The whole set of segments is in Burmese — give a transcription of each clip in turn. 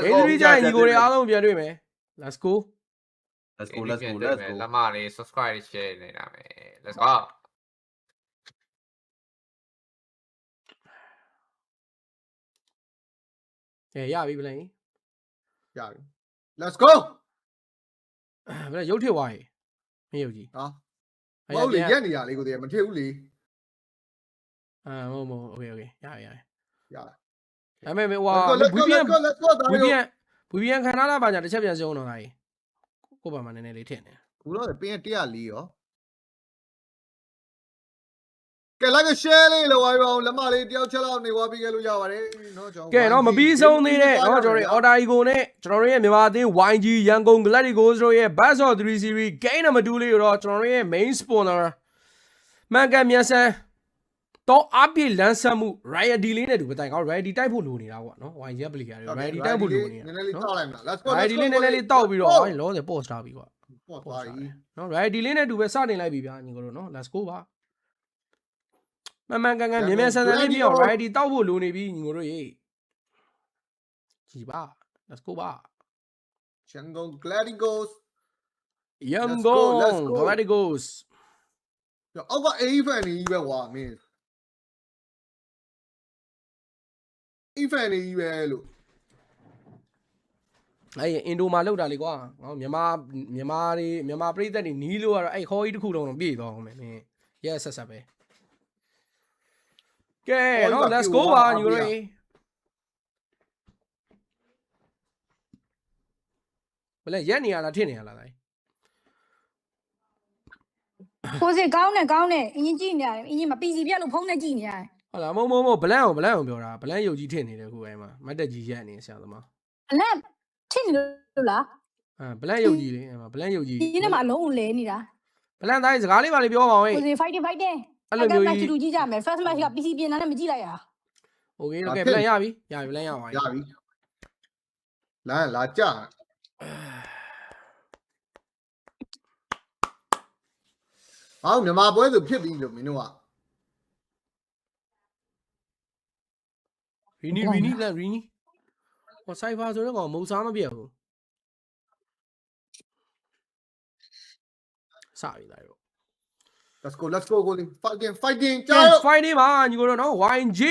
Game 3ကြရင်ညီကိုတွေအားလုံးပြန်တွေ့မယ် Let's go let's go လက်မလေး subscribe share နေတာမယ် let's go ရပြီဗလဲ ရပြီ let's go ဗလဲရုပ်ထစ်သွားရေမရုပ်ကြီး ဟာမဟုတ်လေရက်နေရလေးကိုတည်းမထစ်ဘူးလေ မဟုတ် okay ရရဒါပေမဲ့ဟိုVPN ခံထားတာပါညာတစ်ချက်ပြန်စုံတော့ဟာကြီးကိုပါမနည်းနည်းလေးထည့်နေ ဘူးတော့ပင်း104ရောကဲလိုက် share လေးလောက်ပါအောင်လက်မလေးတယောက်ချက်လောက်နေသွားပြီးခဲ့လို့ရပါတယ်နော်ကျွန်တော် ကဲတော့မပြီးဆုံးသေးတဲ့နော်ကျွန်တော်တို့ Order Ego နဲ့ကျွန်တော်တို့ရဲ့မြန်မာအသင်း YG ရန်ကုန် Galacticos တို့ရဲ့ Best of 3 Series Game number 2လေးကိုတော့ကျွန်တော်တို့ရဲ့ main sponsor မှန်ကန်မြန်ဆန်တော့အပြည့်လန်းဆန်းမှု Riot D လေးနဲ့တူပဲတိုင်ကော Riot D တိုက်ဖို့လိုနေတာကွာနော် YG က player တွေ Riot D တိုက်ဖို့လိုနေတာ နည်းနည်းလေးတောက်လိုက်မလား let's go Riot D လေးနည်းနည်းလေးတောက်ပြီးတော့လောဆယ် post ထားပြီကွာ ပေါ့သွားပြီ နော် Riot D လေးနဲ့တူပဲစတင်လိုက်ပြီဗျာညီကိုတို့နော် let's go ပါမှန်ကန်မြန်ဆန်ဆန်လေးပြီးအောင် Riot D တောက်ဖို့လိုနေပြီညီကိုတို့ရေကြည်ပါ let's go ပါ ရန်ကုန် Galacticos Galacticos အောက်က A fan ကြီးပဲကွာမင်း A fan ကြီးပဲလို့ အဲ့အင်ဒိုမှာလောက်တာလေကွာငါမြန်မာပြည်သက်တွေနီးလို့ကတော့အဲ့ခေါ်ကြီးတစ်ခုလုံးတော့ပြည့်သွားအောင်မယ်မင်းရဲဆက်ပဲကဲနော် let's go ပါညီကိုတို့ဘယ်လဲရက်နေရလားထစ်နေရလားလိုက်ကိုစီကောင်းတယ်အင်းကြီးကြည့်နေရတယ်အင်းကြီးမပီစီပြက်လို့ဖုန်းနဲ့ကြည့်နေရတယ် ဟုတ်လားမဟုတ်ဘလန်အောင်ပြောတာဘလန်ရုပ်ကြီးထစ်နေတယ်ခုအဲ့မှာမတ်တက်ကြီးရက်နေဆရာသမား အလက်ထင်နေလို့လား ဘလန်ရုပ်ကြီးလေအဲ့မှာဘလန်ရုပ်ကြီး ဒီနေ့မှအလုံးကိုလဲနေတာ ဘလန်တိုင်းစကားလေးပါလေးပြောပါဦးဟဲ့ ကိုစီ fighting အဲ့လိုမျိုး ကြီး ကြီး တူကြည့်ကြမယ် first match က PC ပြင်တာနဲ့မကြည့်လိုက်ရ okay ဘလန်ရပြီဘလန်ရပါပြီ ရပြီလာကြအောင်မြန်မာပွဲဆိုဖြစ်ပြီလို့မင်းတို့က ရီနီဟိုဆိုင်ဖာဆိုတော့ကောင်မုံစားမပြတ်ဘူးစပြီလားရော let's go ကိုလေး fighting ကြောက် fight နေပါညီကိုတို့နော် YG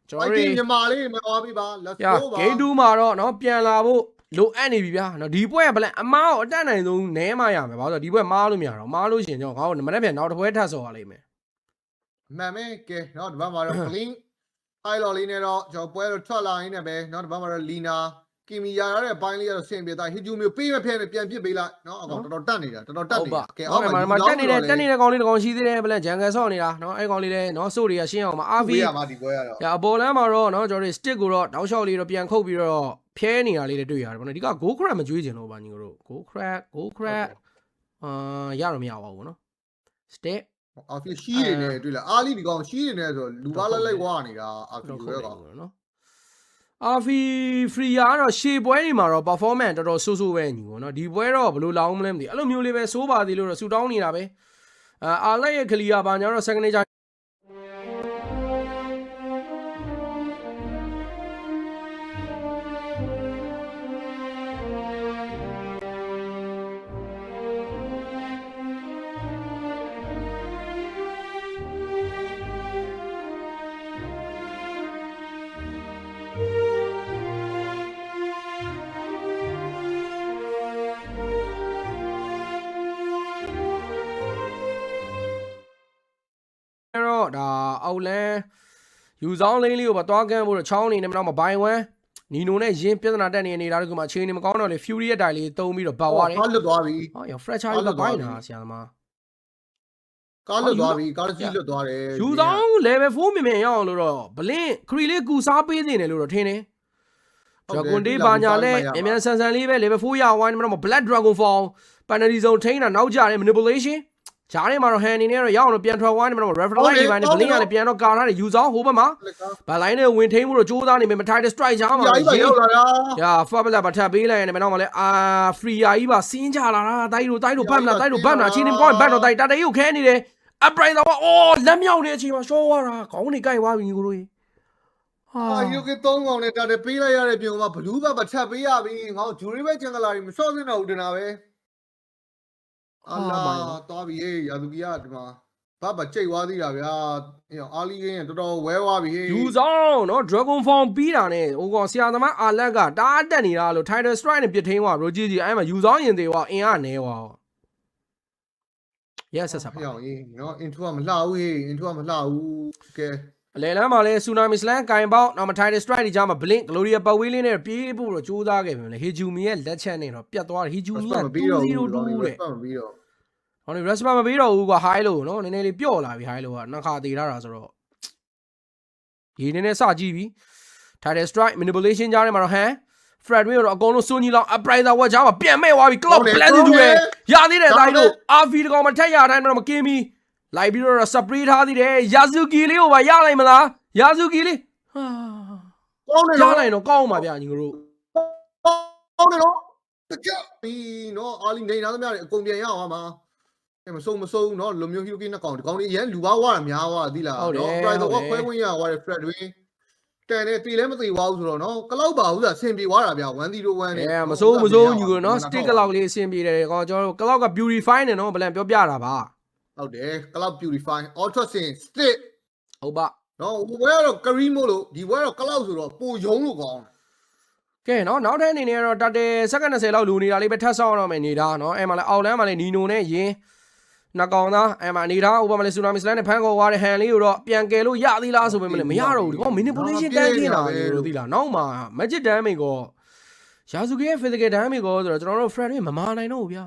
ကျွန်တော် fighting မြန်မာလေးမသွားပြီပါ let's go ပါ game 2မှာတော့နော်ပြန်လာဖို့လိုအပ်နေပြီဗျာနော်ဒီပွဲကဘလန်အမားကိုအတက်နိုင်ဆုံးနဲမှရမယ်ဘာလို့ဒီပွဲမားလို့မရတော့မားလို့ရှင်ကျွန်တော်ငါတို့မနေ့ပြန်နောက်တစ်ပွဲထပ်ဆော်ရလိမ့်မယ် မှန်မယ်ကဲနော်ဒီဘက်မှာတော့ clean အိုင်လော်လေးနဲ့တော့ကျွန်တော်ပွဲတော့ထွက်လာရင်းနဲ့ပဲနော်ဒီဘက်မှာတော့လီနာကီမီယာရတဲ့ဘိုင်းလေးကတော့ဆင်ပြေသားဟီဂျူမျိုးပေးမဖဲနဲ့ပြန်ပစ်ပေးလိုက်နော်အကောင်တော်တက်နေတာကဲအောက်မှာတက်နေတဲ့ကောင်လေးတစ်ကောင်ရှိသေးတယ်ဘလန်ဂျန်ကန်ဆော့နေတာနော်အဲ့ကောင်လေးလည်းနော်စို့တွေကရှင်းအောင်မှာ RV ရမှာဒီပွဲကတော့ ။အပေါ်လမ်းမှာတော့နော်ကျွန်တော်တို့ stick ကိုတော့တောက်လျှောက်လေးတော့ပြန်ခုတ်ပြီးတော့ဖျဲနေတာလေးတွေတွေ့ရတယ်ဗောနော်ဒီက go crack မကြွေးချင်လို့ပါညီတို့ go crack ရတော့မရပါဘူးနော် stick အာဖီရှိနေတယ်တွေ့လားအားလီဒီကောင်ရှိနေတယ်ဆိုလူသားလိုက်ဝါနေတာအာဖီရဲကောင်နော် RV free ရတော့ရှေ့ပွဲတွေမှာတော့ performance တော်တော်ဆိုးပဲညီဗောနော်ဒီပွဲတော့ဘယ်လိုလောင်းမလဲမသိအဲ့လိုမျိုးလေးပဲစိုးပါသေးလို့တော့ဆူတောင်းနေတာပဲအာလက်ရဲ့ clear ပါညာတော့ second natureတော့ဒါအောက်လန်းယူဆောင်လိမ့်လေးကိုပါသွားကန်းဖို့တော့ချောင်းနေနေမတော့မဘိုင်ဝမ်နီနိုနဲ့ရင်းပြဿနာတက်နေနေတာတခုမှအချိန်နေမကောင်းတော့လေ Fury ရဲ့တိုင်လေးတုံးပြီးတော့ပတ်သွားတယ်ကားလွတ်သွားပြီ ဟောရ fracture ကြီးကဘိုင်းနာဆရာသမား ကားလွတ်သွားပြီကားကြီးလွတ်သွားတယ် ယူဆောင် level 4မြင်မြင်ရအောင်လို့တော့ဘလင်းခရီလေးကူစားပေးနေတယ်လို့တော့ထင်တယ်ဂျကွန်ဒေးဘာညာလဲမြန်ဆန်ဆန်လေးပဲ level 4ရဝိုင်းမတော့ Black Dragon Fall penalty zone ထိန်းတာနောက်ကျတယ် manipulation ဂျားထဲမှာတော့ hand နေနဲ့တော့ရအောင်လို့ပြန်ထွက်ဝိုင်းနေမှာတော့ referee တွေပိုင်းနဲ့ဘလင်းကလည်းပြန်တော့ကာထားတယ်ယူဆောင်ဟိုဘက်မှာဗလိုင်းနဲ့ဝင်ထိန်းမှုတော့ကြိုးစားနေမယ်မထိုင်တဲ့ strike ကြားမှာရောက်လာတာရာ Fabula ပါထပ်ပေးလိုက်ရင်လည်းမတော့မလဲfree ကြီးပါစင်းကြလာတာတိုက်လို့ဘတ်မလားအချင်းချင်းကောင်းဘတ်တော့တိုက်တာတေးကိုခဲနေတယ် upright တော့အော်လက်မြောက်နေတဲ့အချိန်မှာရှော့သွားတာခေါင်းနေကြိုက်သွားပြီညီကိုတို့ ဒီက3កောင်နဲ့တက်ပေးလိုက်ရတဲ့ပြုံမှာဘလူးဘက်တစ်ချက်ပေးရပြီငါ့ဂျူရီဘက်ကျန်ကလာတွေမလျှော့စင်းတော့ဘူးတင်တာပဲအလာသွားပြီရာသူကြီးကဒီမှာဘာကြိတ်သွားသေးတာဗျာအာလီကင်းတော်တော်ဝဲသွားပြီ ယူဆောင်နော် Dragon Form ပြီးတာနဲ့ဟိုကောင်ဆရာသမားအာလက်ကတားတက်နေတာလို့ Title Strike နဲ့ပြစ်ထင်းသွားရိုဂျီကြီးအဲ့မှာယူဆောင်ရင်သေးသွားအင်အားနေသွားyes ဆက်ပါ ဟောင်းကြီးနော် into ကမလှဘူးဟေး into ကမလှဘူးကဲ အလဲလမ်းမှာလဲ Tsunami Slam ကင်ပေါက်နောက်မှာ Title Strike ဒီကြားမှာ Blink Gloria ပတ်ဝေးလေးနဲ့ပြေးဖို့တော့ကြိုးစားခဲ့ပြီလေ Hijumi ရဲ့လက်ချက်နဲ့တော့ပြတ်သွားတယ် Hijumi က2-0-2တဲ့ မပြီးတော့ ဟောဒီ Respa မပြီးတော့ဘူးကွာ high လို့နော်နည်းနည်းလေးပျော့လာပြီ high လို့ကနှစ်ခါသေးထားတာဆိုတော့ဒီနည်းနည်းစကြည့်ပြီ Title Strike Manipulation ကြားထဲမှာတော့ဟမ် Fred Win တော့အကုန်လုံးစွန့်ကြီးလောက် Upriser ဝက်ကြားမှာပြန်မဲ့သွားပြီ Cloud Blessing တူတယ်ရသေးတယ်တိုင်းတို့ RV တကောင်မထက်ရတိုင်းတော့မကင်းပြီလိုက်ပြီးတော့ spray ထားသေးတယ် Yazuki လေးကိုပါရလိုက်မလား Yazuki လေးဟာ ကောင်းတယ် ရနိုင်တော့ကောင်းပါဗျာညီတို့ ကောင်းတယ်နော်တကယ်ပြီးနော်အာလီနေသားသမားတွေအကုန်ပြန်ရအောင်ပါမဆုံးနော်လူမျိုးဟီရိုကီနှစ်ကောင်ဒီကောင်လေးရန်လူပါဝါတာများသွားသီးလားနော် Upriser ကခွဲဝင်ရသွားတယ် Fred Win တန်တယ်တီလည်းမသိသွားဘူးဆိုတော့နော်ကလောက်ပါဘူးဆိုတာဆင်ပြေသွားတာဗျာ1-0-1နဲ့ မစိုးညီကိုနော် stick ကလောက်လေးအဆင်ပြေတယ်ကောကျွန်တော်တို့ကလောက်က beautify နဲ့နော်ဘလန်ပြောပြတာပါ ဟုတ်တယ်ကလောက် beautify ultra sin stick ဟုတ်ပါ နော်ဟိုဘက်ကတော့ cream လို့ဒီဘက်ကတော့ကလောက်ဆိုတော့ပိုယုံလို့ကောင်း ကဲနော်နောက်ထပ်အနေနဲ့တော့တက်တယ်စက္ကန့်20လောက်လူနေတာလေးပဲထပ်ဆောင်တော့မယ်နေတာနော်အဲ့မှာလဲအောက်လမ်းမှာလဲနီနိုနဲ့ယင်းနှစ်ကောင်သားအဲ့မှာနေတာဥပမာလဲ Tsunami Slam နဲ့ဖန်ခေါ်သွားတဲ့ဟန်လေးကိုတော့ပြန်ကယ်လို့ရသေးလားဆိုပေမဲ့လည်းမရတော့ဘူးဒီကောင် manipulation တန်းပြနေတာလေလို့သိလားနောက်မှာ magic damage ကို Yazuki ရဲ့ physical damage ကိုဆိုတော့ကျွန်တော်တို့ Fred မမာနိုင်တော့ဘူးဗျာ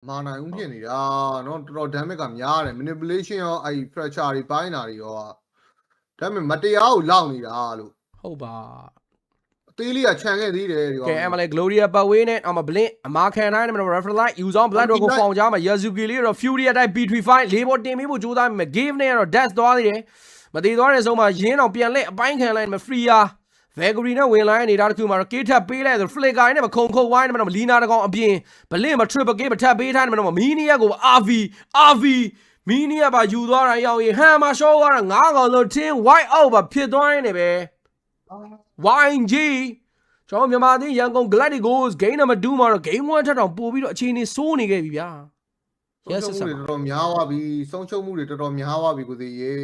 မာနိုင်ဦးဖြစ်နေတာနော်တော်တော် damage ကများတယ် manipulation ရောအဲ့ fracture တွေပိုင်းတာတွေရောဒါပေမဲ့မတရားကိုလောက်နေတာလို့ ဟုတ်ပါ အသေးလေးကခြံခဲ့သေးတယ်ဒီကောင် ကဲအဲ့မှာလဲ Gloria ပတ်ဝေးနဲ့အော်မှာ Blink အမာခံတိုင်းမှာ Referral Light ယူဆောင် Blood Dragon ဖောင်ကြားမှာ Yazuki လေးတော့ Fury အတိုင်း B35 လေးပေါ်တင်ပေးဖို့ကြိုးစားမိမယ် Game နဲ့ကတော့ Death သွားသေးတယ်မသေးသွားတဲ့ဆုံးမှာရင်းအောင်ပြန်လက်အပိုင်းခံလိုက်မှာ Freya Valkyrie နဲ့ဝင်လာတဲ့နေတာတစ်ခုမှာတော့ K ထပ်ပေးလိုက်ဆို Flicker နဲ့မခုံခုတ်ဝိုင်းနဲ့မှာ Lina တကောင်အပြင် Blink မှာ Triple K မထပ်ပေးထားတယ်မှာ Mini ကို RV Mini ကပါယူသွားတာရောက်ရင်ဟန်မှာရှော့သွားတာ9ကောင်လုံး Team White Out ပါဖြစ်သွားနေတယ်ပဲ YG ကျွန်တော်မြန်မာသေးရန်ကုန် Gladiators game number 2မှာတော့ game 1ထက်တောင်ပို့ပြီးတော့အခြေအနေစိုးနေခဲ့ပြီဗျာ yes ဆက်တော်တော်များသွားပြီဆုံးရှုံးမှုတွေတော်တော်များသွားပြီကိုသေးရေ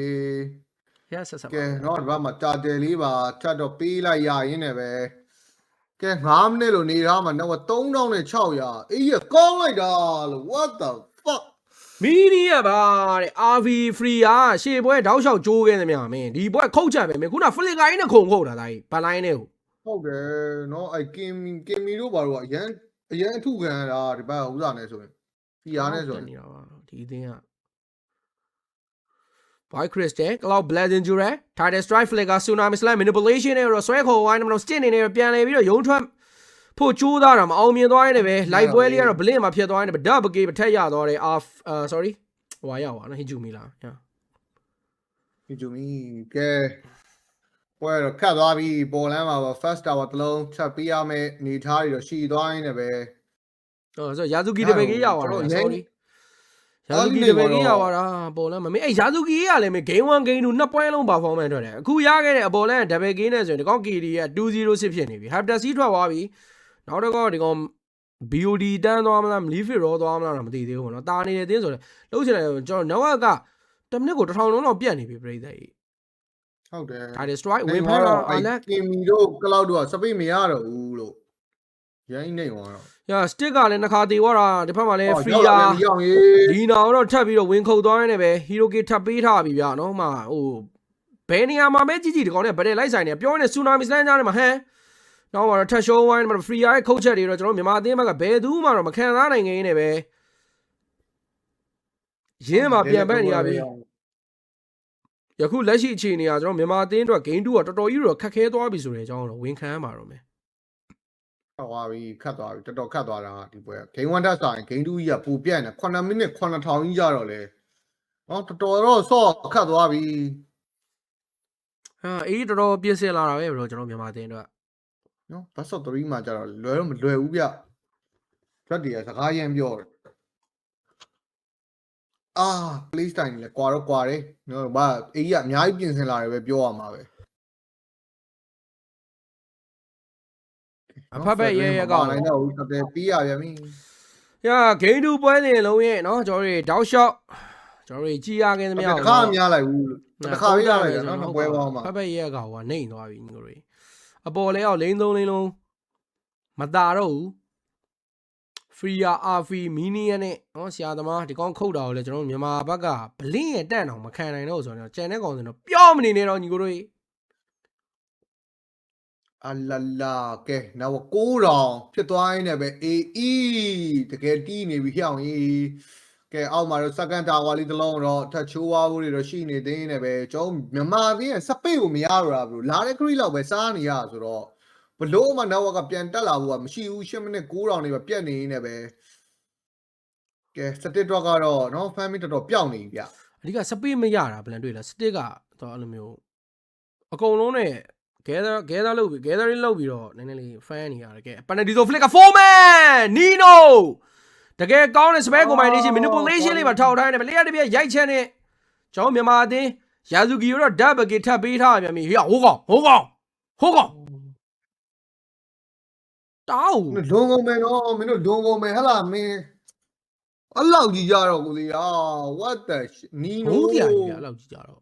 yes ဆက် ကဲတော့ဒီဘက်မှာတာတယ်လေးပါထပ်တော့ပေးလိုက်ရရင်းနဲ့ပဲကဲ9မိနစ်လို့နေထားမှာတော့3600အေးရကောင်းလိုက်တာလို့ what the fuck မီဒီယာပါတဲ့ RV free อ่ะရှေ့ပွဲတောက်လျှောက်ကြိုးခဲ့သမျှမင်းဒီပွဲခုတ်ချပဲမင်းခုန Flicker ကြီးနဲ့ခုံခုတ်တာဒါကြီးဘလိုင်းနဲ့ကို ဟုတ်တယ်နော်အဲ့ကင်မီတို့ဘာလို့အရန်အထုခံရတာဒီဘက်ဥစားနဲ့ဆိုရင်ဖီယာနဲ့ဆိုရင် နေတာပါဒီအသင်းက Boy Crystal Cloud Blessing Jure Title Strike Flicker Tsunami Slam Manipulation နဲ့တော့ဆွဲခေါ်ဝိုင်းတော့ stick နေနေပြန်လေပြီးတော့ရုံထွက်ဖို့ကြိုးသားတာမအောင်မြင်သွားရတယ်ပဲ live ပွဲလေးကတော့ Blink မှာဖြစ်သွားတယ် Double K တစ်ထက်ရသွားတယ် sorry ဟိုရောက်ပါနော် Hijumi လားညာ Hijumi ကဲပွဲတော့ခတ်သွားပြီပေါ်လမ်းမှာပါ first tower တစ်လုံးချက်ပေးရမယ်နေထားပြီးတော့ရှီသွားရင်းနဲ့ပဲ ဆို Yazuki တပည့်ကြီးရောက်သွားတယ် sorry Yazuki တပည့်ကြီးရောက်သွားတာပေါ်လမ်းမမင်းအဲ့ Yazuki ကလည်းမင်း game 1 game 2နှစ်ပွဲလုံး performance ထွက်တယ်အခုရခဲ့တဲ့အပေါ်လမ်း double game နဲ့ဆိုရင်ဒီကောင် KD က206ဖြစ်နေပြီ Hapter C ထွက်သွားပြီနောက်တော့ဒီကောင် BOD တန်းသွားမလား Leafit Raw သွားမလားတော့မသိသေးဘူးပေါ့နော်တာနေတဲ့အသင်းဆိုတော့လှုပ်ချင်တယ်ကျွန်တော် network ကတစ်မိနစ်ကို1000လုံးလောက်ပြတ်နေပြီပြိတ္တကြီး ဟုတ်တယ် Title Strike ဝင်ဖမ်းတော့အလက်က င်မီတို့ကလောက်တို့ကစပိတ်မရတော့ဘူးလို့ရိုင်းနေသွားတော့ stick ကလည်းနှစ်ခါသေးသွားတာဒီဘက်မှာလည်း free ရာ ရောက်ရေး ဒီနာတော့ထပ်ပြီးတော့ဝင်ခုတ်သွားရင်းနဲ့ပဲ Hero K ထပ်ပေးထားပြီဗျာနော်မှဟိုဘယ်နေရာမှာပဲကြည့်ကြည့်ဒီကောင်နဲ့ဗတယ်လိုက်ဆိုင်နေပြောနေ Tsunami Slam ကြားထဲမှာဟမ်နောက်မှာတော့ထပ် show wine မှာ free ရာရဲ့ခုတ်ချက်တွေတော့ကျွန်တော်မြန်မာအသင်းဘက်ကဘယ်သူမှတော့မခံစားနိုင်ငင်းနေပဲရင်းမှာပြန်ပတ်နေရပြီယခုလက်ရှိအခြေအနေကကျွန်တော်မြန်မာအသင်းအတွက် game 2ကတော်တော်ကြီးတော့ခက်ခဲသွားပြီဆိုတဲ့အကြောင်းတော့ဝန်ခံရမှာတော့မယ် ခတ်သွားပြီတော်တော်ခတ်သွားတာဒီပွဲ game 1တက်ဆိုင် game 2ကြီးကပူပြန့်နေ9မိနစ်9000ကြီးကြတော့လေနော်တော်တော်တော့ဆော့ခတ်သွားပြီ အေးတော်တော်ပြည့်စင်လာတာပဲဘယ်လိုကျွန်တော်မြန်မာအသင်းအတွက် နော်ဘတ်ဆော့3မှာကြတော့လွယ်တော့မလွယ်ဘူးဗျဓာတ်တွေကစကားရမ်းပြောတယ် play style လေကွာတော့ကွာတယ်နော်ဘာအေးကြီးကအများကြီးပြင်ဆင်လာတယ်ပဲပြောရမှာပဲ အဖက်ဖက်ရဲကောင်း နိုင်တော့ဦးတော်တော်ပြီးရပြန်ပြီ ။ညာဂိမ်းတူပွဲစဉ်လုံးရဲ့နော်ကျွန်တော်တို့တောက်လျှောက်ကျွန်တော်တို့ကြည်ရခင်သမျှ တစ်ခါမရလိုက်ဘူးတစ်ခါရလိုက်တယ်နော်နှစ်ပွဲပေါင်းမှာ ဖက်ဖက်ရဲကောင်ကနေသွားပြီညီတို့တွေအပေါ်လဲအောင်လိမ့်သုံးလိမ့်လုံးမတာတော့ဘူး free RV minion နဲ့နော်ဆရာသမားဒီကောင်ခုတ်တာကိုလည်းကျွန်တော်မြန်မာဘက်ကဘလင်းရဲ့တန့်အောင်မခံနိုင်တော့ဆိုတော့ကျန်တဲ့ကောင်စင်တော့ပြောမနေနဲ့တော့ညီကိုတို့ အလာလာကဲနောက်9ဖြစ်သွားရင်းနဲ့ပဲအေးတကယ်တီးနေပြီဟျောင်းကြီးကဲအောက်မှာတော့ second tower လေးတစ်လုံးတော့ထပ်ချိုးဝါးဖို့တွေတော့ရှိနေသေးနေပဲကျွန်တော်မြန်မာပြည်ရဲ့စပိတ်ကိုမရတော့တာဘူးလာတဲ့ခရီးလောက်ပဲစားနေရဆိုတော့ဘလို့မှနောက်ကပြန်တက်လာဖို့ကမရှိဘူး10မိနစ်9နေပဲပြက်နေနေပဲကဲစတစ်တော့ကတော့နော်ဖမ်းမီတော်တော်ပျောက်နေပြီဗျ အဓိကစပေးမရတာဗလန်တွေ့လားစတစ်ကတော့အဲ့လိုမျိုးအကုန်လုံးနဲ့ gather လုပ်ပြီး gathering လုပ်ပြီးတော့နည်းနည်းလေး fan နေရတယ်ကဲ penalty zone flick 4man Nino တကယ်ကောင်းတဲ့ spare combination manipulation လေးပါထောက်ထားနေတယ်လျှက်တစ်ပြက်ရိုက်ချက်နဲ့ကျွန်တော်မြန်မာအသင်းယာဇူကီရော double kick ထပ်ပေးထားပြန်ပြီဟေ့ဟိုကောင်တောင်း လွန်ကုန်မယ်နော်မင်းတို့လွန်ကုန်မယ်ဟလာမင်းအဲ့လောက်ကြီးကြတော့ကိုလေwhat the နီ ဘိုးပြကြီးအဲ့လောက်ကြီးကြတော့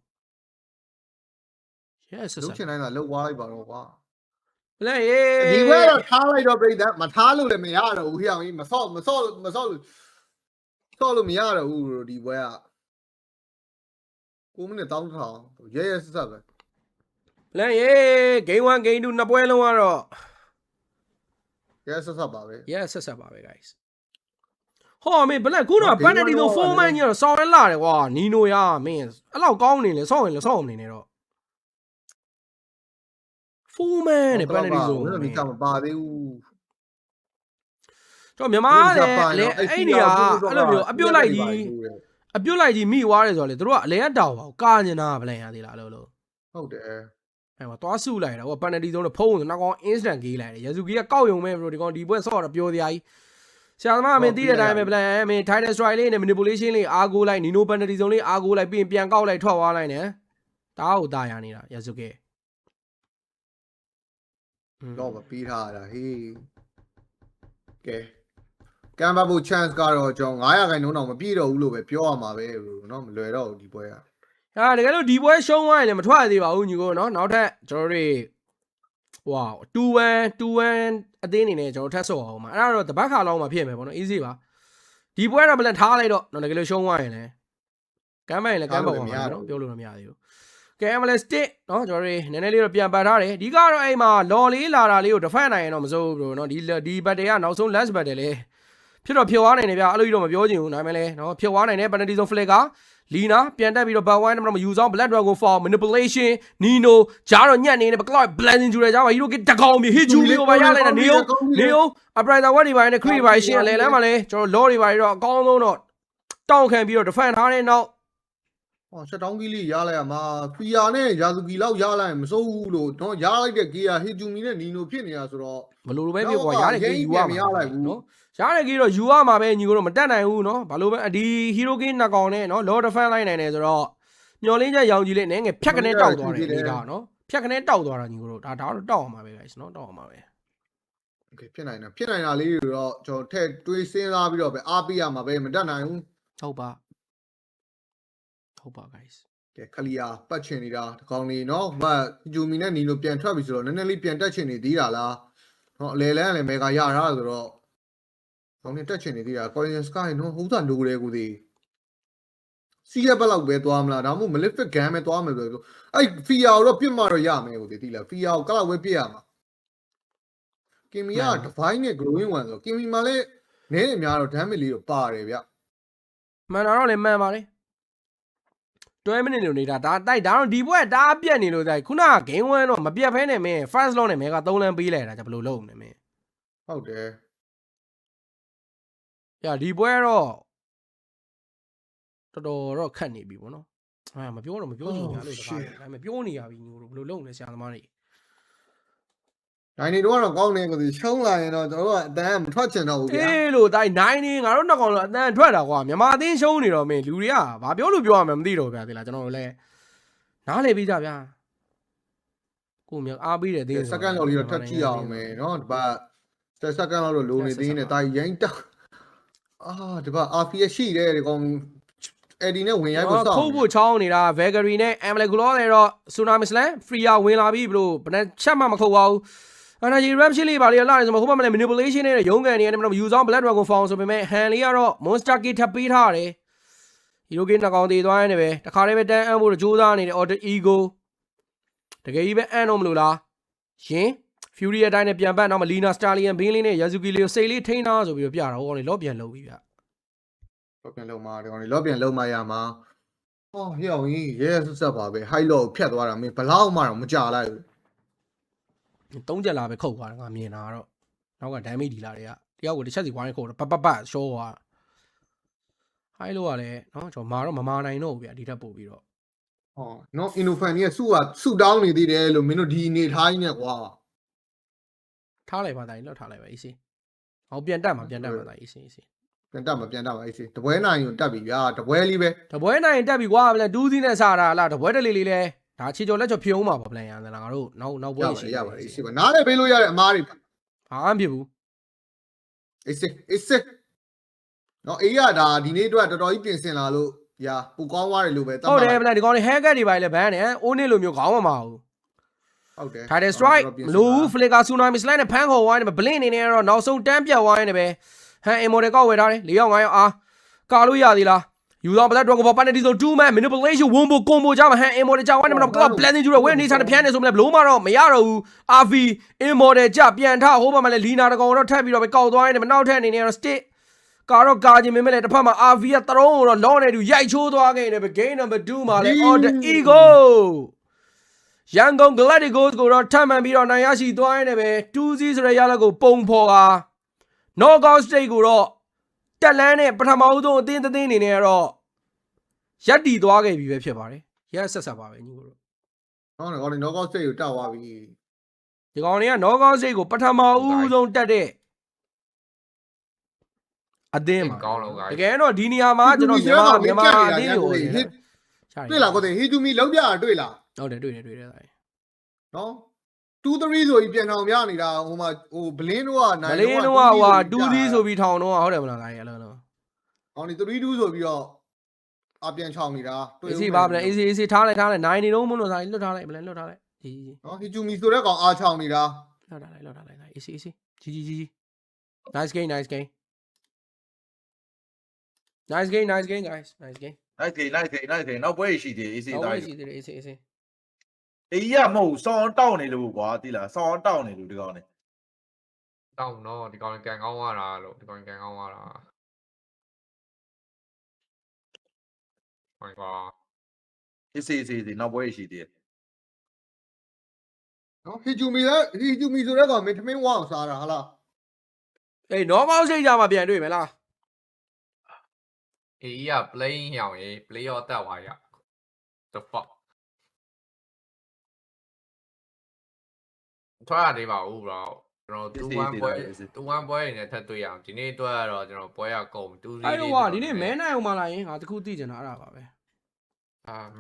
yes လု ဆက် ချင်တိုင်းကလှုပ်သွားလိုက်ပါတော့ကွာ ဘလန်ရေ ဒီဘက်တော့ထားလိုက်တော့ပြိတ္တမထားလို့လည်းမရတော့ဘူးဟိအောင်ကြီးမဆော့လို့ဆော့လို့မရတော့ဘူးဒီဘွဲက9မိနစ်တောင်းထောင်ရဲဆက်ဆက်ပဲ ဘလန်ရေ game 1 game 2နှစ်ပွဲလုံးကတော့ ရဲဆက်ဆက်ပါပဲ yes ဆက်ပါပဲ guys ဟောမင်းဘလန်ခုနက penalty zone 4 man ကြီးတော့ဆောင်းရလာတယ်ကွာနီနိုရမင်းအဲ့လောက်ကောင်းနေလေဆောင်းရင်လည်းဆောင်းနေနေတော့ 4 man နဲ့ penalty zone ဘယ်လိုဒီကမပါသေးဘူး တော့မြန်မာလည်းအဲ့နေရာအဲ့လိုမျိုးအပြုတ်လိုက်ကြီးမိသွားတယ်ဆိုတော့လေတို့ကအလဲတောင်ပါကာနေတာဗလန်ရသေးလားလို့ ဟုတ်တယ် အဲ့မှာသွားစုလိုက်တာဟို penalty zone နဲ့ဖုံးဆိုနောက်ကောင် instant ဂေးလိုက်တယ်ယာဇူကီကကောက်ယုံမဲ့ဘရိုဒီကောင်ဒီပွဲဆော့တော့ပြောစရာကြီးဆရာသမားမင်းသိတဲ့အတိုင်းပဲဗလန်မင်း title strike လေးနဲ့ manipulation လေးအားကိုးလိုက် nino penalty zone လေးအားကိုးလိုက်ပြီးရင်ပြန်ကောက်လိုက်ထွက်သွားလိုက်နဲ့တားကိုတာရနေတာယာဇူကီ တော့မပြီးထားတာဟေးကဲကမ်ဘာဘူ chance ကတော့ကျွန်တော်900ခိုင်နှုန်းတော့မပြည့်တော့ဘူးလို့ပဲပြောရမှာပဲเนาะမလွယ်တော့ဘူးဒီပွဲက ဟာတကယ်လို့ဒီပွဲရှုံးသွားရင်လည်းမထွက်သေးပါဘူးညီကိုเนาะနောက်ထပ်ကျွန်တော်တို့ဝါ2-1အသင်းအနေနဲ့ကျွန်တော်ထပ်ဆော့အောင်ပါအဲ့ဒါတော့တပတ်ခါလောက်မှဖြစ်မယ်ပေါ့နော် easy ပါဒီပွဲတော့ဘယ်နဲ့ထားလိုက်တော့နော်တကယ်လို့ရှုံးသွားရင်လည်းကမ်းမိုင်လည်းကမ်းပေါ်မှာနော်ပြောလို့တော့မရသေးဘူးကဲ MLS 1เนาะကျွန်တော်တို့နည်းနည်းလေးတော့ပြန်ပတ်ထားတယ်ဒီကတော့အဲ့မှာလော်လေးလာတာလေးကို defend နိုင်ရင်တော့မစိုးဘူးဘရိုเนาะဒီ battle ကနောက်ဆုံး last battle လေဖြစ်တော့ဖြစ်သွားနိုင်တယ်ဗျအဲ့လိုကြီးတော့မပြောချင်ဘူးနိုင်မယ်လေเนาะဖြစ်သွားနိုင်တယ် penalty zone flag ကလီနာပြန်တက်ပြီးတော့ back one တော့မယူဆောင် black dragon fall manipulation nino ဂျားတော့ညက်နေတယ် cloud blazing ကျူတယ်ဂျားမှာ hero ကတကောင်ပြီ hit ကျူလေးကိုပါရလိုက်တာ neo upright one တွေပါနဲ့ crit ပါရှင်းလဲလမ်းမှာလဲကျွန်တော် law တွေပါတော့အကောင်းဆုံးတော့တောင်းခံပြီးတော့ defend ထားတဲ့နောက် ဟောရှက်တောင်းကြီးလေးရလိုက်ရမှာဖီယာနဲ့ယာဇူကီလောက်ရလိုက်ရင်မစိုးဘူးလို့တော့ရလိုက်တဲ့ဂီယာဟီဂျူမီနဲ့နီနိုဖြစ်နေတာဆိုတော့ ဘလို့လိုပဲဖြစ်ကွာရတဲ့ကြီးယူရမှာနော်ရတဲ့ကြီးတော့ယူရမှာပဲညီကတော့မတက်နိုင်ဘူးနော်ဘာလို့ပဲဒီ hero king နှစ်ကောင်နဲ့နော် law defend လိုက်နိုင်တယ်ဆိုတော့မျောလင်းချက်ရောင်ကြီးလေးနည်းငယ်ဖြတ်ကနေတောက်သွားတယ်ဒီကနော်ဖြတ်ကနေတောက်သွားတာညီကတော့ဒါတော့တောက်အောင်ပါပဲ guys နော်တောက်အောင်ပါပဲ okay ဖြစ်နိုင်တာလေးတွေတော့ကျွန်တော်ထည့်တွေးစဉ်းစားပြီးတော့ပဲအားပေးရမှာပဲမတက်နိုင်ဘူး ဟုတ်ပါ guys ကဲခလီယာပတ်ချင်နေတာဒီကောင်လေးနော်ဟိုဂျူမီနဲ့နီနိုပြန်ထွက်ပြီဆိုတော့နည်းနည်းလေးပြန်တက်ချင်နေသေးတာလားနော်အလေလန်းကလည်းမေဂါရထားဆိုတော့ကောင်းနေတက်ချင်နေသေးတာကော်ရင်စကိုင်းနော်ဟိုးသာလိုတယ်ကိုသေးစီးရဘက်လောက်ပဲသွားမလားဒါမှမဟုတ်မလစ်ဖစ်ဂန်ပဲသွားမယ်ဆိုတော့အဲ့ဖီယာတော့ပြစ်မှတော့ရမယ်ကိုသေးတိလားဖီယာကိုကလောက်ပဲပြစ်ရမှာကင်မီယာဒီဗိုင်းနဲ့ growing one ဆိုတော့ကင်မီမှာလည်းနည်းနေများတော့ damage လေးတော့ပါတယ်ဗျ မှန်တာတော့လည်းမှန်ပါလေ12 minute လို့နေတာဒါတိုက်ဒါတော့ဒီဘွဲဒါအပြက်နေလို့တိုက်ခုနက game 1တော့မပြတ်ဖဲနဲ့မင်း first law နဲ့မဲက3လမ်းပေးလိုက်တာကြဘယ်လိုလုပ်မလဲမင်း ဟုတ်တယ် ။ဒီပွဲတော့တော်တော့ခတ်နေပြီပေါ့နော်။မပြောချင်ညာလို့တကားတယ်။ဒါပေမဲ့ပြောနေရပြီညီတို့ဘယ်လိုလုပ်လဲဆရာသမားတွေ နိုင်နေတော့ကောင်းနေကိုရှုံးလာရင်တော့ကျွန်တော်တို့ကအတန်းမထွက်ချင်တော့ဘူးဗျာ အေးလို့တိုင်းနိုင်နေငါတို့နှစ်ကောင်တော့အတန်ထွက်တာကွာမြန်မာအသင်းရှုံးနေတော့မင်းလူတွေကဘာပြောလို့ပြောရမှာမသိတော့ဗျာဒီလားကျွန်တော်တို့လည်းနားလေပြီးကြဗျာကိုမြောက်အားပေးတဲ့အသင်း စက္ကန့်လောက်လေးတော့ထပ်ကြည့်အောင်မယ်နော်ဒီပါစက္ကန့်လောက်တော့လိုနေသေးနေတာရိုင်းတောက်ဒီပါ RPS ရှိတယ်ဒီကောင်အဒီနဲ့ဝင်ရိုက်ဖို့စောင့် ခုတ်ဖို့ချောင်းနေတာ Vagary နဲ့ Amle Gulo တွေတော့ Tsunami Slam Free ဝင်လာပြီဘလို့ဘယ်နဲ့ချက်မှမခုတ်ပါဘူး Energy Rapture လေးပါလေလာနေဆိုမှဟိုဘက်မှာလည်း Manipulation နဲ့ရုံးကန်နေတယ်မယူဆောင် Black Dragon Form ဆိုပေမဲ့ Han လေးကတော့ Monster Key ထပ်ပေးထားတယ် Hero Key နှစ်ကောင်တည်သွားနေပဲတခါတည်းပဲတန်းအမ်းဖို့ကြိုးစားနေတယ် Order Ego တကယ်ကြီးပဲအမ်းတော့မလို့လားရှင် Fury အတိုင်းနဲ့ပြန်ပတ်နောက်မှာ Lina Stallion Bean လေးနဲ့ Yazuki လေးကိုစိတ်လေးထိန်းထားဆိုပြီးတော့ပြတာဟိုကောင်လေးလော့ပြန်လုပ်ပြီဗျ လော့ပြန်လုံးမှာဒီကောင်လေးလော့ပြန်လုံးမှာရမှာဟောဟိအောင်ကြီးရဲဆက်ပါပဲ high low ဖြတ်သွားတာမင်းဘလောက်မှတော့မကြလိုက်ဘူး 3ချက်လာပဲခုတ်သွားတယ်ငါမြင်တာတော့နောက်က damage ဒီလာတွေကတယောက်ကိုတစ်ချက်စီဝိုင်းခုတ်တော့ပတ်ရှောသွား high low ကလည်းเนาะကျွန်တော်မာတော့မမာနိုင်တော့ဘူးဗျဒီထက်ပို့ပြီးတော့ ဟောနော် Innofan ကြီးကစုတောင်းနေသေးတယ်လို့မင်းတို့ဒီအနေထားကြီးနဲ့ကွာ ထားလိုက်ပါတိုင်းလောက်ထားလိုက်ပါအေးစေးဟောပြန်တက်မှာပြန်တက်မှာတိုင်းအေးစေး ပြန်တက်မှာအေးစေးတပွဲနိုင်ရင်တက်ပြီဗျာတပွဲလေးပဲ တပွဲနိုင်တက်ပြီကွာဗလန်2စီးနဲ့စားတာလားတပွဲတလေးလေးလဲဒါချီကျော်လက်ချော်ဖြုံးမှာပေါ့ဗလန်ရန်လားငါတို့နောက်ပွဲရှိ ရပါတယ်ရှိပါနားလည်းပေးလို့ရတဲ့အမားတွေ ဘာမှမဖြစ်ဘူး အေးစေးနော်အေးရဒါဒီနေ့အတွက်တော်တော်ကြီးပြင်ဆင်လာလို့ညာပူကောင်းသွားတယ်လို့ပဲ ဟုတ်တယ်ဗလန်ဒီကောင်တွေ hacker တွေပါလေဘန်းနဲ့အိုးနေလိုမျိုးခေါင်းမမအောင် ဟုတ်တယ် Title Strike မလို့ Flicker Tsunami Slam နဲ့ဖန်းခေါ်ဝိုင်းနေပဲ Blink အနေနဲ့တော့နောက်ဆုံးတန်းပြတ်ဝိုင်းနေပဲဟန် Immortal ကောက်ဝယ်ထားတယ်4ယောက်5ယောက်အားကာလို့ရသေးလားယူဆောင် Black Dragon Ball Penalty Zone 2 man Manipulation Wombo Combo ကြမှာဟန် Immortal ကြောင်းဝိုင်းနေမှာတော့ Blazing ကျူတော့ဝင်းနေချာတဖြန်းနေဆိုမလဲဘလို့မှတော့မရတော့ဘူး RV Immortal ကြပြန်ထဟိုးဘက်မှာလဲ Lina တကောင်တော့ထပ်ပြီးတော့ပဲကောက်သွားနေတယ်မနောက်ထပ်အနေနဲ့တော့ Stick ကာတော့ကာခြင်းမင်းမဲ့တစ်ဖက်မှာ RV ကသရုံးကိုတော့လောနေတူရိုက်ချိုးသွားခဲ့နေပဲ Game number 2မှာလဲ Order Ego ရန်ကုန် Gladiators ကိုတော့ထပ်မံပြီးတော့နိုင်ရရှိသွားနေပဲ2-0ဆိုတဲ့ရလဒ်ကိုပုံဖော်က Knockout Stage ကိုတော့တက်လန်းနဲ့ပထမဦးဆုံးအသင်းအနေနဲ့ကတော့ရပ်တည်သွားခဲ့ပြီပဲဖြစ်ပါတယ်ရက်ဆက်ပါပဲညီကိုတို့ နော်ကောင်တွေ knockout stage ကိုတက်သွားပြီ ဒီကောင်တွေက Knockout Stage ကိုပထမဦးဆုံးတက်တဲ့အသင်းမှာ ကောင်းလို့ တကယ်တော့ဒီနေရာမှာကျွန်တော်မြန်မာအသင်းကို တွေ့လားကိုတဲ့ Hit to me လုံးပြတာတွေ့လား ဟုတ်တယ်တွေ့တယ် နော်2-3ဆိုပြီးပြန်အောင်ပြနေတာဟိုမှာဟိုဘလင်းတို့ကနိုင် မလေးတော့ဟာ2-0ဆိုပြီးထောင်တော့ဟုတ်တယ်မလားအဲ့လိုနော် အောင်ဒီ3-2ဆိုပြီးတော့အပြန်ချောင်းနေတာ အေးပါဗလဲအေးထားလိုက်နိုင်နေတော့မလို့ဆိုင်လွတ်ထားလိုက်ဗလဲလွတ်ထားလိုက်ကြီး နော် Hit to me ဆိုတဲ့ကောင်အားချောင်းနေတာ လွတ်ထားလိုက်အေးကြီး nice game guys nice game နိုင်ခေနောက်ပွဲရှိသေးအေးစေး တော့ တိုင်း ရှိသေးတယ်အေး အေးရမဟုတ်ဆောင်းတောက်နေလို့ကွာတိလားဆောင်းတောက်နေလို့ဒီကောင်နေ တောင်းတော့ဒီကောင်ကန်ကောင်းသွားတာလို့ဒီကောင်ကန်ကောင်းသွားတာဟိုကွာ အေးစေးနောက်ပွဲရှိသေး နော် Hit to me ဆိုတဲ့ကောင်မင်းထမင်းဝအောင်စားတာဟာလား အေး Knockout Stage ကြမှာပြန်တွေ့မယ်လား အေးရ playing ဟောင်းရေး play ရောတက်သွားရ the fuck ထွားရသေးပါဦး bro ကျွန်တော်2-1ပွဲနေထပ်တွေ့ရအောင်ဒီနေ့အတွက်ကတော့ကျွန်တော်ပွဲရကုန်2-0 အဲ့တော့ဒီနေ့မဲနိုင်အောင်မလာရင်ငါတခုသိချင်တာအဲ့ဒါပါပဲ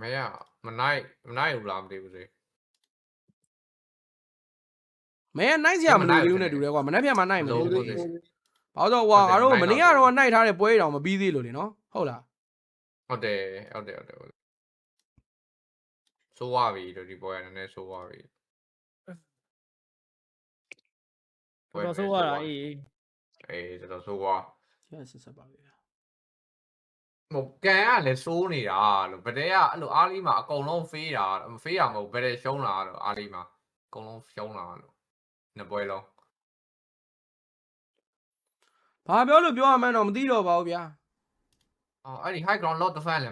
မဲရမနိုင်ဘူးလားမသိဘူးစေ မဲနိုင်စရာမလိုဘူးနဲ့တူတယ်ကွာမနေ့ပြန်မှနိုင်မလို့ ဟုတ် ဘာလို့ကွာငါတို့မနေ့ကတော့နိုင်ထားတဲ့ပွဲတောင်မပြီးသေးလို့လေနော်ဟုတ်လား ဟုတ်တယ်ဆိုးသွားပြီဒီပွဲကနည်းနည်းဆိုးသွားပြီ တော်ဆိုးရတာအေး တော်တော်ဆိုးသွား ရက်ဆက်ပါပဲ ဟိုကန်ကလည်းစိုးနေတာလို့ဗတဲ့ကအဲ့လိုအားလီမှာအကုန်လုံးဖေးတာမဟုတ်ဗတဲ့ရှုံးလာလို့အားလီမှာအကုန်လုံးရှုံးလာလို့နှစ်ပွဲလုံး ဘာပြောလို့ပြောရမှန်းတော့မသိတော့ပါဘူးဗျာ အဲ့ဒီ high ground lot defense လည်း